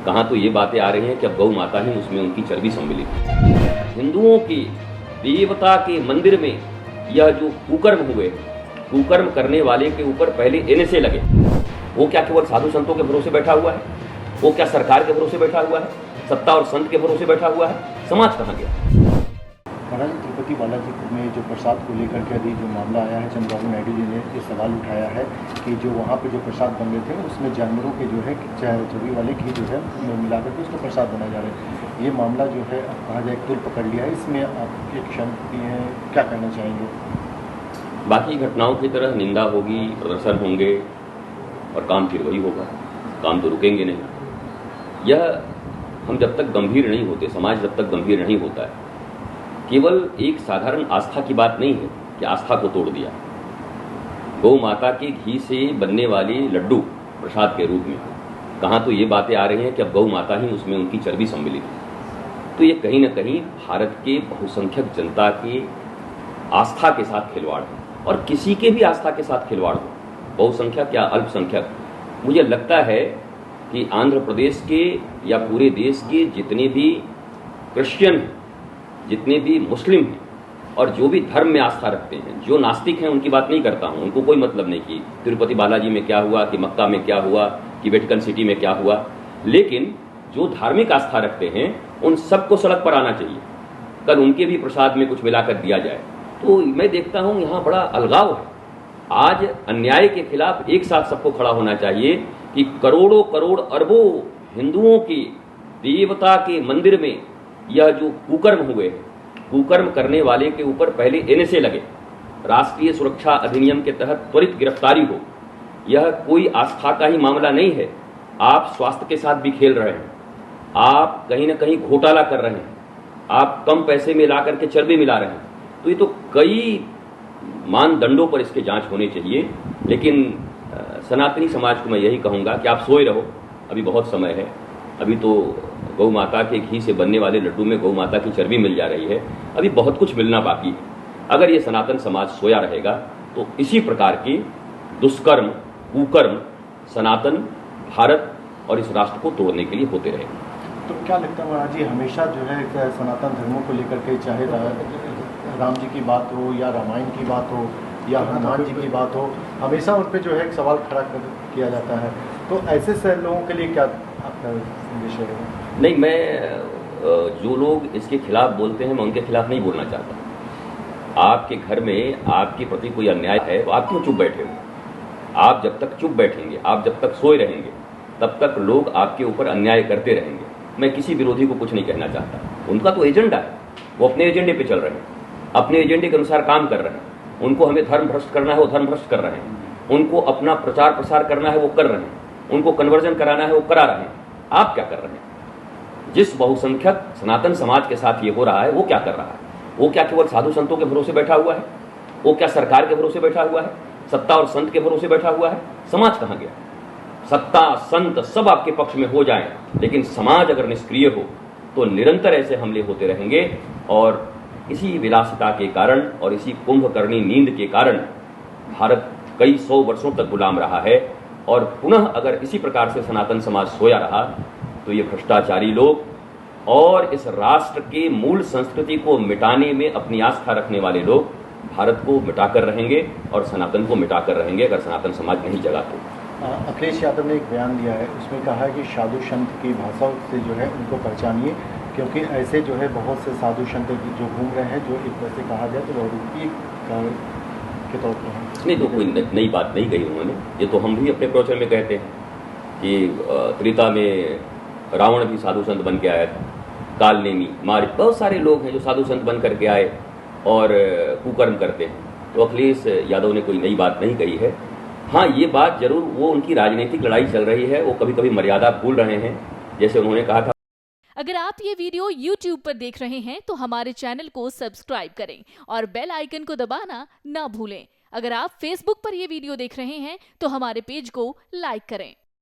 कहाँ तो ये बातें आ रही हैं कि अब गौ माता ही उसमें उनकी चर्बी सम्मिलित है। हिंदुओं के देवता के मंदिर में यह जो कुकर्म हुए, कुकर्म करने वाले के ऊपर पहले एनएसए लगे। वो क्या केवल साधु संतों के भरोसे बैठा हुआ है? वो क्या सरकार के भरोसे बैठा हुआ है? सत्ता और संत के भरोसे बैठा हुआ है? समाज कहाँ गया? महाराज, तिरुपति बालाजी में जो प्रसाद को लेकर के अभी जो मामला आया है, चंद्रबाबू नायडू जी ने ये सवाल उठाया है कि जो वहाँ पे जो प्रसाद बन रहे थे उसमें जानवरों के जो है चर्बी वाले घी जो है मिला करके उसको प्रसाद बनाया जा रहा है। ये मामला जो है अब कहा जाए तूल पकड़ लिया है। इसमें आप एक क्षण क्या कहना चाहेंगे? बाकी घटनाओं की तरह निंदा होगी, प्रदर्शन होंगे और काम फिर वही होगा। काम तो रुकेंगे नहीं। यह हम जब तक गंभीर नहीं होते, समाज जब तक गंभीर नहीं होता है, केवल एक साधारण आस्था की बात नहीं है कि आस्था को तोड़ दिया। गौ माता के घी से बनने वाले लड्डू प्रसाद के रूप में, कहाँ तो ये बातें आ रही हैं कि अब गौ माता ही उसमें उनकी चर्बी सम्मिलित है। तो ये कहीं ना कहीं भारत के बहुसंख्यक जनता के आस्था के साथ खिलवाड़ है, और किसी के भी आस्था के साथ खिलवाड़ हो, बहुसंख्यक या अल्पसंख्यक। मुझे लगता है कि आंध्र प्रदेश के या पूरे देश के जितने भी क्रिश्चियन हैं, जितने भी मुस्लिम हैं और जो भी धर्म में आस्था रखते हैं, जो नास्तिक हैं उनकी बात नहीं करता हूं, उनको कोई मतलब नहीं कि तिरुपति बालाजी में क्या हुआ, कि मक्का में क्या हुआ, कि वेटिकन सिटी में क्या हुआ, लेकिन जो धार्मिक आस्था रखते हैं उन सबको सड़क पर आना चाहिए। कल उनके भी प्रसाद में कुछ मिलाकर दिया जाए। तो मैं देखता हूं यहाँ बड़ा अलगाव है। आज अन्याय के खिलाफ एक साथ सबको खड़ा होना चाहिए कि करोड़ों करोड़ अरबों हिंदुओं के देवता के मंदिर में यह जो कुकर्म हुए, कुकर्म करने वाले के ऊपर पहले एनएसए लगे, राष्ट्रीय सुरक्षा अधिनियम के तहत त्वरित गिरफ्तारी हो। यह कोई आस्था का ही मामला नहीं है। आप स्वास्थ्य के साथ भी खेल रहे हैं, आप कहीं ना कहीं घोटाला कर रहे हैं, आप कम पैसे में ला करके चर्बी मिला रहे हैं। तो ये तो कई मानदंडों पर इसके जांच होने चाहिए। लेकिन सनातनी समाज को मैं यही कहूंगा कि आप सोए रहो, अभी बहुत समय है। अभी तो गौ माता के घी से बनने वाले लड्डू में गौ माता की चर्बी मिल जा रही है, अभी बहुत कुछ मिलना बाकी है। अगर ये सनातन समाज सोया रहेगा तो इसी प्रकार के दुष्कर्म, कुकर्म सनातन भारत और इस राष्ट्र को तोड़ने के लिए होते रहेंगे। तो क्या लगता है महाराज जी, हमेशा जो है सनातन धर्मों को लेकर के, चाहे राम जी की बात हो या रामायण की बात हो या हनुमान जी की बात हो, हमेशा उन पर जो है एक सवाल खड़ा किया जाता है। तो ऐसे लोगों के लिए क्या आपका विषय है? नहीं, मैं जो लोग इसके खिलाफ बोलते हैं मैं उनके खिलाफ नहीं बोलना चाहता। आपके घर में आपके प्रति कोई अन्याय है तो आप क्यों चुप बैठे हो? आप जब तक चुप बैठेंगे, आप जब तक सोए रहेंगे, तब तक लोग आपके ऊपर अन्याय करते रहेंगे। मैं किसी विरोधी को कुछ नहीं कहना चाहता। उनका तो एजेंडा है, वो अपने एजेंडे पे चल रहे हैं, अपने एजेंडे के अनुसार काम कर रहे हैं। उनको हमें धर्म भ्रष्ट करना है, वो धर्म भ्रष्ट कर रहे हैं। उनको अपना प्रचार प्रसार करना है, वो कर रहे हैं। उनको कन्वर्जन कराना है, वो करा रहे हैं। आप क्या कर रहे हैं? जिस बहुसंख्यक सनातन समाज के साथ ये हो रहा है, वो क्या कर रहा है? वो क्या केवल साधु संतों के भरोसे बैठा हुआ है? वो क्या सरकार के भरोसे बैठा हुआ है? सत्ता और संत के भरोसे बैठा हुआ है? समाज कहाँ गया? सत्ता, संत सब आपके पक्ष में हो जाएं, लेकिन समाज अगर निष्क्रिय हो तो निरंतर ऐसे हमले होते रहेंगे। और इसी विलासिता के कारण और इसी कुंभकर्णी नींद के कारण भारत कई सौ वर्षों तक गुलाम रहा है। और पुनः अगर इसी प्रकार से सनातन समाज सोया रहा तो ये भ्रष्टाचारी लोग और इस राष्ट्र के मूल संस्कृति को मिटाने में अपनी आस्था रखने वाले लोग भारत को मिटाकर रहेंगे और सनातन को मिटाकर रहेंगे, अगर सनातन समाज नहीं जगा तो। अखिलेश यादव ने एक बयान दिया है, उसमें कहा है कि साधु संत की भाषा से जो है उनको पहचानिए, क्योंकि ऐसे जो है बहुत से साधु संत जो घूम रहे हैं, जो एक तरह से कहा जाए तो बहुरूपी के तौर पर हैं। नहीं, तो कोई नई बात नहीं कही उन्होंने। ये तो हम भी अपने प्रवचन में कहते हैं कि त्रेता में रावण भी साधु संत बन के आया था, काल नेमी मार, बहुत सारे लोग हैं जो साधु संत बन करके आए और कुकर्म करते हैं। तो अखिलेश यादव ने कोई नई बात नहीं कही है। हाँ, ये बात जरूर, वो उनकी राजनीतिक लड़ाई चल रही है, वो कभी कभी मर्यादा भूल रहे हैं। जैसे उन्होंने कहा था, अगर आप ये वीडियो YouTube पर देख रहे हैं तो हमारे चैनल को सब्सक्राइब करें और बेल आइकन को दबाना ना भूलें। अगर आप Facebook पर ये वीडियो देख रहे हैं तो हमारे पेज को लाइक करें।